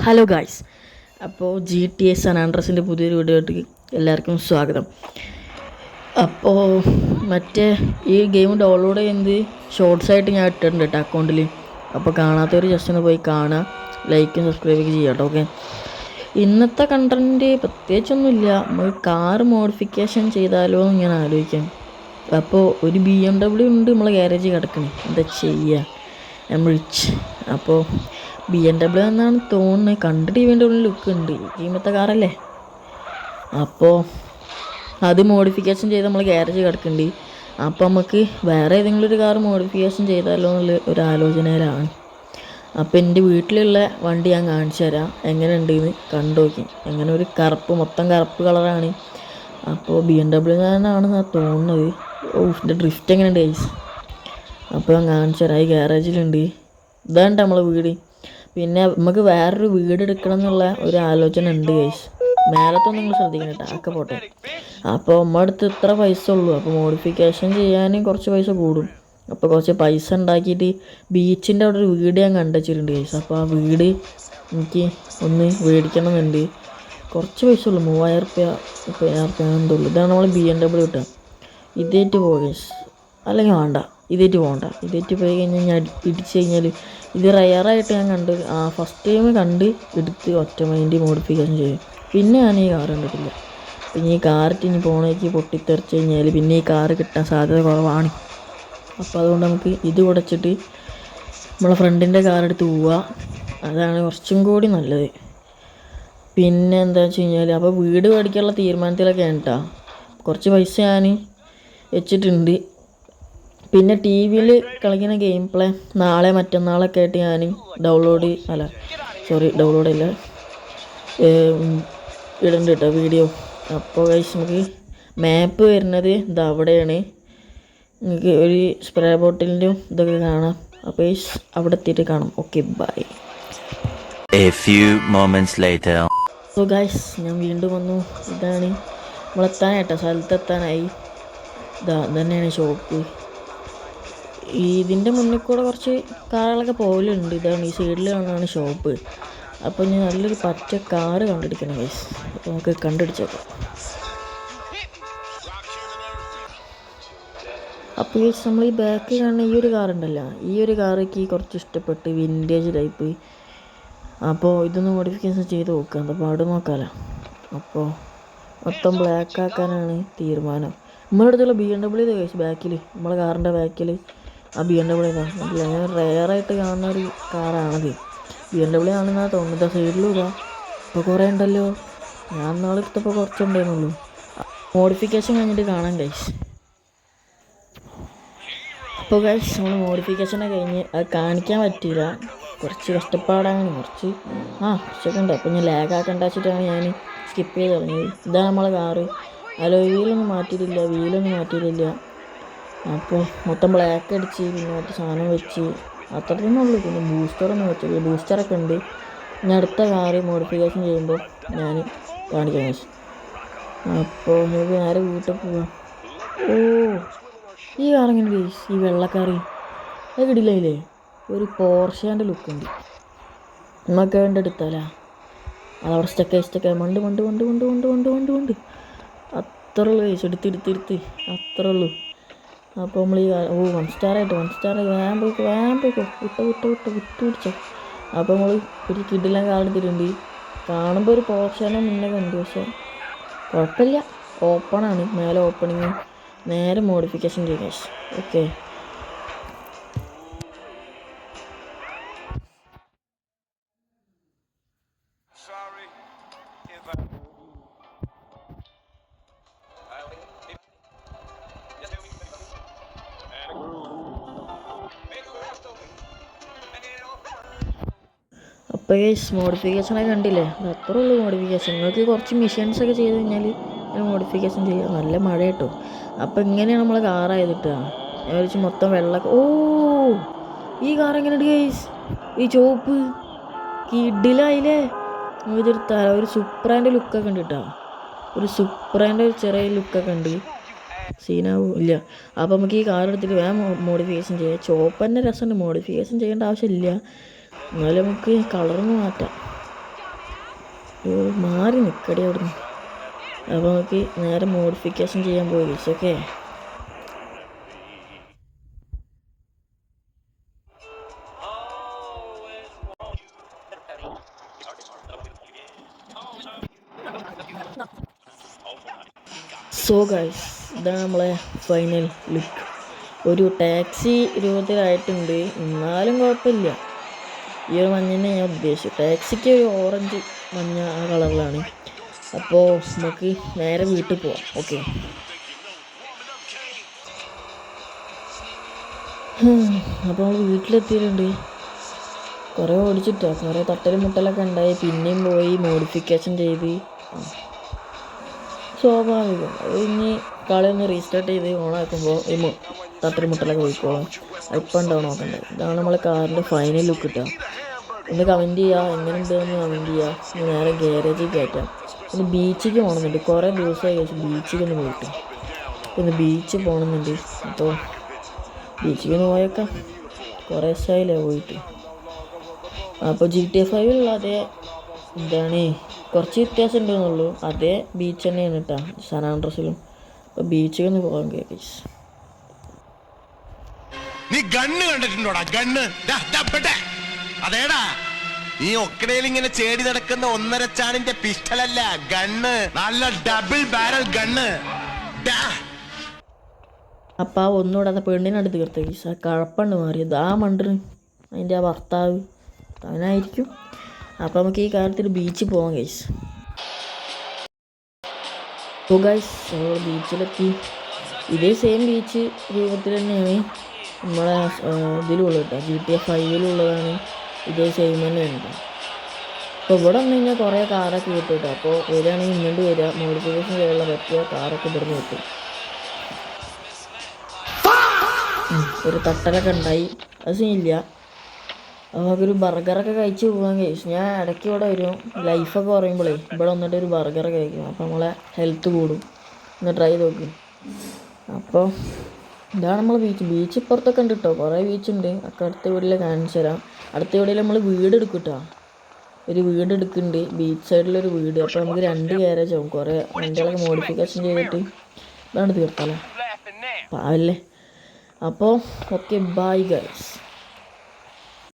Hello guys. അപ്പോൾ GTA San ആൻഡ്രസിൻ്റെ പുതിയൊരു വീഡിയോയ്ക്ക് എല്ലാവർക്കും സ്വാഗതം. അപ്പോൾ ഈ ഗെയിം ഡൗൺലോഡ് ചെയ്യുന്നത് ഷോർട്സായിട്ട് ഞാൻ ഇട്ടിട്ടുണ്ട് കേട്ടോ അക്കൗണ്ടിൽ. അപ്പോൾ കാണാത്തവർ ജസ്റ്റ് ഒന്ന് പോയി കാണുക, ലൈക്കും സബ്സ്ക്രൈബൊക്കെ ചെയ്യാം കേട്ടോ. ഓക്കെ, ഇന്നത്തെ കണ്ടൻറ്റ് പ്രത്യേകിച്ചൊന്നുമില്ല. നമുക്ക് കാർ മോഡിഫിക്കേഷൻ ചെയ്താലോ എന്ന് ഞാൻ ആലോചിക്കാം. അപ്പോൾ ഒരു BMW ഉണ്ട് നമ്മളെ ഗ്യാരേജിൽ കിടക്കണേ, എന്താ ചെയ്യുക, റിച്ച്. അപ്പോൾ BMW എന്നാണ് തോന്നുന്നത്, കണ്ടിട്ട് BMW ലുക്ക് ഉണ്ട്, ഇന്നത്തെ കാറല്ലേ. അപ്പോൾ അത് മോഡിഫിക്കേഷൻ ചെയ്ത് നമ്മൾ ഗ്യാരേജ് കിടക്കുന്നുണ്ട്. അപ്പോൾ നമുക്ക് വേറെ ഏതെങ്കിലും ഒരു കാർ മോഡിഫിക്കേഷൻ ചെയ്താലോ എന്നുള്ള ഒരു ആലോചനയിലാണ്. അപ്പോൾ എൻ്റെ വീട്ടിലുള്ള വണ്ടി ഞാൻ കാണിച്ചു തരാം, എങ്ങനെ ഉണ്ടെന്ന് കണ്ടു നോക്കി. എങ്ങനെ ഒരു മൊത്തം കറുപ്പ് കളറാണ്. അപ്പോൾ BMW ആണെന്നാണ് തോന്നുന്നത്. ഇതിൻ്റെ ഡ്രിഫ്റ്റ് എങ്ങനെയുണ്ട് ഗൈസ്? അപ്പോൾ ഞാൻ കാണിച്ചു തരാം. ഈ ഗ്യാരേജിലുണ്ട്. ഇതാണ് നമ്മളെ വീട്. പിന്നെ നമുക്ക് വേറൊരു വീട് എടുക്കണം എന്നുള്ള ഒരു ആലോചന ഉണ്ട് ഗൈസ്. മേലത്തൊന്നും നിങ്ങൾ ശ്രദ്ധിക്കണം കേട്ടോ, ഒക്കെ പോട്ടെ. അപ്പോൾ നമ്മുടെ അടുത്ത് ഇത്ര പൈസ ഉള്ളൂ. അപ്പോൾ മോഡിഫിക്കേഷൻ ചെയ്യാനും കുറച്ച് പൈസ കൂടും. അപ്പോൾ കുറച്ച് പൈസ ഉണ്ടാക്കിയിട്ട് ബീച്ചിൻ്റെ അവിടെ ഒരു വീട് ഞാൻ കണ്ടുവച്ചിട്ടുണ്ട് ഗൈസ്. അപ്പോൾ ആ വീട് എനിക്ക് ഒന്ന് മേടിക്കണം എന്നുണ്ട്. കുറച്ച് പൈസ ഉള്ളൂ, 3000 റുപ്യ 50,000 എന്തുള്ളൂ. ഇതാണ് നമ്മൾ BMW കിട്ടുക. ഇതേറ്റ് പോകും ഗൈസ്, അല്ലെങ്കിൽ വേണ്ട, ഇതേറ്റ് പോകണ്ട. ഇതേറ്റ് പോയി കഴിഞ്ഞാൽ ഇടിച്ച് കഴിഞ്ഞാൽ ഇത് റയറായിട്ട് ഞാൻ ഫസ്റ്റ് ടൈം എടുത്ത് ഒറ്റ മൈൻഡ് മോഡിഫിക്കേഷൻ ചെയ്യും. പിന്നെ ഞാൻ ഈ കാർ കണ്ടിട്ടില്ല. പിന്നെ ഈ കാറിട്ട് ഇനി പോണേക്ക് പൊട്ടിത്തെറിച്ച് കഴിഞ്ഞാൽ പിന്നെ ഈ കാറ് കിട്ടാൻ സാധ്യത കുറവാണ്. അപ്പോൾ അതുകൊണ്ട് നമുക്ക് ഇത് ഉടച്ചിട്ട് നമ്മളെ ഫ്രണ്ടിൻ്റെ കാറെടുത്ത് പോവുക, അതാണ് കുറച്ചും കൂടി നല്ലത്. പിന്നെ എന്താ വെച്ച് കഴിഞ്ഞാൽ, അപ്പോൾ വീട് മേടിക്കാനുള്ള തീരുമാനത്തിലൊക്കെയാണ് കേട്ടോ. കുറച്ച് പൈസ ഞാൻ വെച്ചിട്ടുണ്ട്. പിന്നെ ടി വിയിൽ കളിക്കുന്ന ഗെയിം പ്ലേ നാളെ മറ്റന്നാളൊക്കെ ആയിട്ട് ഞാൻ ഡൗൺലോഡ് ഇല്ല, ഇടുന്നുണ്ട് കേട്ടോ വീഡിയോ. അപ്പോൾ ഗൈസ് നമുക്ക് മാപ്പ് വരുന്നത് ഇത് അവിടെയാണ്. നിങ്ങൾക്ക് ഒരു സ്പ്രേ ബോട്ടിലിൻ്റെ ഇതൊക്കെ കാണാം. അപ്പോൾ ഗൈസ് അവിടെ എത്തിയിട്ട് കാണാം. Okay, by. സോ ഗൈസ്, ഞാൻ വീണ്ടും വന്നു. ഇതാണ് നമ്മളെത്താനായിട്ടോ, സ്ഥലത്തെത്താനായി. തന്നെയാണ് ഷോപ്പ്. ഇതിൻ്റെ മുന്നിൽ കൂടെ കുറച്ച് കാറുകളൊക്കെ പോകലുണ്ട്. ഇതാണ് ഈ സൈഡിൽ കാണാനാണ് ഷോപ്പ്. അപ്പോൾ ഞാൻ നല്ലൊരു പച്ച കാറ് കണ്ടുപിടിക്കണം ഗൈസ്. അപ്പോൾ നമുക്ക് കണ്ടുപിടിച്ചേക്കാം. അപ്പോൾ ഗൈസ്, നമ്മൾ ഈ ബാക്കിൽ കാണുന്ന ഈ ഒരു കാറുണ്ടല്ലോ, ഈ ഒരു കാറൊക്കെ കുറച്ച് ഇഷ്ടപ്പെട്ട്, വിൻറ്റേജ് ടൈപ്പ്. അപ്പോൾ ഇതൊന്ന് മോഡിഫിക്കേഷൻ ചെയ്ത് നോക്കാം, എന്താ പാട് നോക്കാമല്ലോ. അപ്പോൾ മൊത്തം ബ്ലാക്ക് ആക്കാനാണ് തീരുമാനം. നമ്മുടെ അടുത്തുള്ള BMW ഗൈസ്, ബാക്കിൽ നമ്മളെ കാറിൻ്റെ ബാക്കിൽ ആ BMW ഞാൻ റെയറായിട്ട് കാണുന്ന ഒരു കാറാണത്. BMW ആണെന്നാണ് തോന്നുന്നത്. സൈഡിലും ഇതാ ഇപ്പോൾ കുറേ ഉണ്ടല്ലോ. ഞാൻ നാളെ എടുത്തപ്പോൾ കുറച്ചുണ്ടായിരുന്നുള്ളൂ. മോഡിഫിക്കേഷൻ കഴിഞ്ഞിട്ട് കാണാം ഗൈസ്. അപ്പോൾ ഗൈസ്, നമ്മൾ മോഡിഫിക്കേഷനെ കഴിഞ്ഞ് അത് കാണിക്കാൻ പറ്റില്ല, കുറച്ച് കഷ്ടപ്പാടാണ്. കുറച്ചൊക്കെ ഉണ്ട്. അപ്പോൾ ഞാൻ ലാഗാക്കണ്ട വെച്ചിട്ടാണ് ഞാൻ സ്കിപ്പ് ചെയ്ത് തുടങ്ങിയത്. ഇതാണ് നമ്മളെ കാറ്. വീലൊന്നും മാറ്റിയിട്ടില്ല. അപ്പോൾ മൊത്തം ബ്ലാക്ക് അടിച്ച് പിന്നെ മറ്റു സാധനം വെച്ച് അത്രയൊന്നും ഉള്ളൂ. പിന്നെ ബൂസ്റ്ററൊന്നും വെച്ചില്ല, ബൂസ്റ്ററൊക്കെ ഉണ്ട്. ഇനി അടുത്ത കാറ് മോഡിഫിക്കേഷൻ ചെയ്യുമ്പോൾ ഞാൻ കാണിക്കാം. അപ്പോൾ നമുക്ക് നേരെ വീട്ടിൽ പോവാം. ഈ കാറെങ്ങനെ ഗൈസ്? ഈ വെള്ളക്കാറ് അത് കിടില്ലേ, ഒരു പോർഷേൻ്റെ ലുക്കുണ്ട്. നമുക്ക് വേണ്ട എടുത്താലാ അതവിടെ സ്റ്റക്കായി മണ്ട് അത്ര ഉള്ളൂ ഗൈസ്. എടുത്ത് അത്ര ഉള്ളൂ. അപ്പോൾ നമ്മൾ ഈ 1 സ്റ്റാർ വേഗം പോയിക്കോ വിട്ട് പിടിച്ചോ. അപ്പോൾ നമ്മൾ ഒരു കിഡിലാൻ കാറെടുത്തിട്ടുണ്ട്. കാണുമ്പോൾ ഒരു പോർഷനെ മുന്നേ കണ്ടു, പക്ഷേ കുഴപ്പമില്ല. ഓപ്പണാണ്, മേലെ ഓപ്പണിങ്. നേരെ മോഡിഫിക്കേഷൻ ചെയ്യാം. ഓക്കെ, അപ്പോൾ ഈ മോഡിഫിക്കേഷനൊക്കെ കണ്ടില്ലേ, അത് അത്രേ ഉള്ളൂ മോഡിഫിക്കേഷൻ. നിങ്ങൾക്ക് കുറച്ച് മിഷൻസൊക്കെ ചെയ്ത് കഴിഞ്ഞാൽ മോഡിഫിക്കേഷൻ ചെയ്യാം. നല്ല മഴ കേട്ടോ. അപ്പോൾ ഇങ്ങനെയാണ് നമ്മളെ കാറായത് കിട്ടുക. ഞാൻ വിളിച്ച് മൊത്തം വെള്ളമൊക്കെ. ഈ കാർ എങ്ങനെയുണ്ട് ഗൈസ്? ഈ ചുവപ്പ് കിഡിലായില്ലേ. ഇതെടുത്താൽ ഒരു സുപ്രാൻ്റെ ലുക്കൊക്കെ ഉണ്ട് കേട്ടോ. ഒരു സുപ്രാൻ്റെ ഒരു ചെറിയ ലുക്കൊക്കെ ഉണ്ട്. സീനാവും ഇല്ല. അപ്പോൾ നമുക്ക് ഈ കാർ എടുത്തിട്ട് വേഗം മോഡിഫിക്കേഷൻ ചെയ്യാം. ചുവപ്പ് തന്നെ രസമുണ്ട്, മോഡിഫിക്കേഷൻ ചെയ്യേണ്ട ആവശ്യമില്ല. എന്നാലും നമുക്ക് കളറൊന്ന് മാറ്റാം. മാറി നിൽക്കടി അവിടുന്ന്. അപ്പോൾ നമുക്ക് നേരെ മോഡിഫിക്കേഷൻ ചെയ്യാൻ പോയി ഗൈസ്. ഓക്കെ, സോ ഗൈസ് ഇതാണ് നമ്മളെ ഫൈനൽ ലുക്ക്. ഒരു ടാക്സി രൂപത്തിലായിട്ടുണ്ട്, എന്നാലും കുഴപ്പമില്ല. ഈ ഒരു മഞ്ഞനെ ഞാൻ ഉദ്ദേശിച്ചു. ടാക്സിക്ക് ഒരു ഓറഞ്ച് മഞ്ഞ ആ കളറിലാണ്. അപ്പോൾ നമുക്ക് നേരെ വീട്ടിൽ പോവാം. ഓക്കെ, അപ്പോൾ നമ്മൾ വീട്ടിലെത്തിയിട്ടുണ്ട്. കുറേ ഓടിച്ചിട്ടോ, കുറേ തട്ടലും മുട്ടലൊക്കെ ഉണ്ടായി. പിന്നെയും പോയി മോഡിഫിക്കേഷൻ ചെയ്ത്. സ്വാഭാവികം, അത് ഇനി കളിയൊന്ന് റീസ്റ്റാർട്ട് ചെയ്ത് ഓണാക്കുമ്പോൾ ഈ തട്ടലും മുട്ടലൊക്കെ പോയിക്കോളും. ഇപ്പം ഉണ്ടാവും നോക്കണ്ടേ. ഇതാണ് നമ്മളെ കാറിൻ്റെ ഫൈനൽ ലുക്ക് കിട്ടുക. ഒന്ന് കമൻറ്റ് ചെയ്യുക, എങ്ങനെ ഉണ്ടെന്ന് കമൻറ്റ് ചെയ്യുക. നേരെ ഗാരേജിൽ കയറ്റാം. ഒന്ന് ബീച്ചിലേക്ക് പോകണമെന്നുണ്ട്. കുറേ ദിവസമായി കഴിച്ചു ബീച്ചിലേക്ക് ഒന്ന് പോയിട്ട്. ഒന്ന് ബീച്ച് പോകണമെന്നുണ്ട്. അപ്പോൾ ബീച്ചിലേക്ക് ഒന്ന് പോയേക്കാം. കുറേ ദിവസമായില്ലേ പോയിട്ട്. അപ്പോൾ GTA 5 അതേ എന്താണ് കുറച്ച് വ്യത്യാസം ഉണ്ടെന്നുള്ളൂ. അതേ ബീച്ച് തന്നെയാണ് കേട്ടോ സാൻ ആൻഡ്രസിലും. അപ്പോൾ ബീച്ചിൽ ഒന്ന് പോകാൻ ഗൈസ്. നീ ഗണ്ണ് കണ്ടിട്ടുണ്ടോടാ? ഗണ്ണ് അതേടാ, നീ ഒക്കടയിൽ ഇങ്ങനെ ചേടി നടക്കുന്ന 1.5 ചാണിന്റെ പിസ്റ്റലല്ല, ഗണ്ണ്. നല്ല ഡബിൾ ബാരൽ ഗണ്ണ്. അപ്പം ആ ഒന്നുകൂടെ പെണ്ണിനടുത്ത് തീർത്ത ഗൈസ്. ആ കഴപ്പണ്ട് മാറിയത് ആ മണ്ടിന് അതിൻ്റെ ആ ഭർത്താവ് അവനായിരിക്കും. അപ്പോൾ നമുക്ക് ഈ കാര്യത്തിൽ ബീച്ചിൽ പോകാം ഗൈസ്. അപ്പോൾ ഗൈസ് നമ്മൾ ബീച്ചിലെത്തി. ഇതേ സെയിം ബീച്ച് രൂപത്തിൽ തന്നെയാണ് നമ്മളെ ഇതിലുള്ളത് കേട്ടോ. GTA 5 ഇതേ സെയിം തന്നെയാണ് കേട്ടോ. അപ്പോൾ ഇവിടെ വന്നു കഴിഞ്ഞാൽ കുറേ കാറൊക്കെ കിട്ടും കേട്ടോ. അപ്പോൾ വരികയാണെങ്കിൽ ഇങ്ങോട്ട് വരിക, മോഡിഫിക്കേഷൻ ചെയ്യാനുള്ള പറ്റിയ കാറൊക്കെ ഇവിടുന്ന് കിട്ടും. ഒരു തട്ടലൊക്കെ ഉണ്ടായി, അത് സീനില്ല. നമുക്കൊരു ബർഗറൊക്കെ കഴിച്ച് പോകാൻ കഴിച്ചു. ഞാൻ ഇടയ്ക്ക് ഇവിടെ വരും, ലൈഫൊക്കെ പറയുമ്പോഴേ ഇവിടെ വന്നിട്ട് ഒരു ബർഗറൊക്കെ കഴിക്കും. അപ്പോൾ നമ്മളെ ഹെൽത്ത് കൂടും. ഒന്ന് ട്രൈ നോക്കും. അപ്പോൾ ഇതാണ് നമ്മൾ ബീച്ച് ഇപ്പുറത്തൊക്കെ ഉണ്ട് കേട്ടോ. കുറേ ബീച്ചുണ്ട്. ഒക്കെ അടുത്ത വീട്ടിൽ കാണിച്ചു തരാം. അടുത്ത വീട്ടിൽ നമ്മൾ വീട് എടുക്കും കേട്ടോ. ഒരു വീട് എടുക്കുന്നുണ്ട്, ബീച്ച് സൈഡിലൊരു വീട്. അപ്പോൾ നമുക്ക് 2 ഗാരേജ് ആവും. കുറേ വണ്ടികളൊക്കെ മോഡിഫിക്കേഷൻ ചെയ്തിട്ട് ഇതാണ് തീർത്താലോ പാവല്ലേ. അപ്പോൾ ഓക്കെ, ബൈ ഗൈസ്.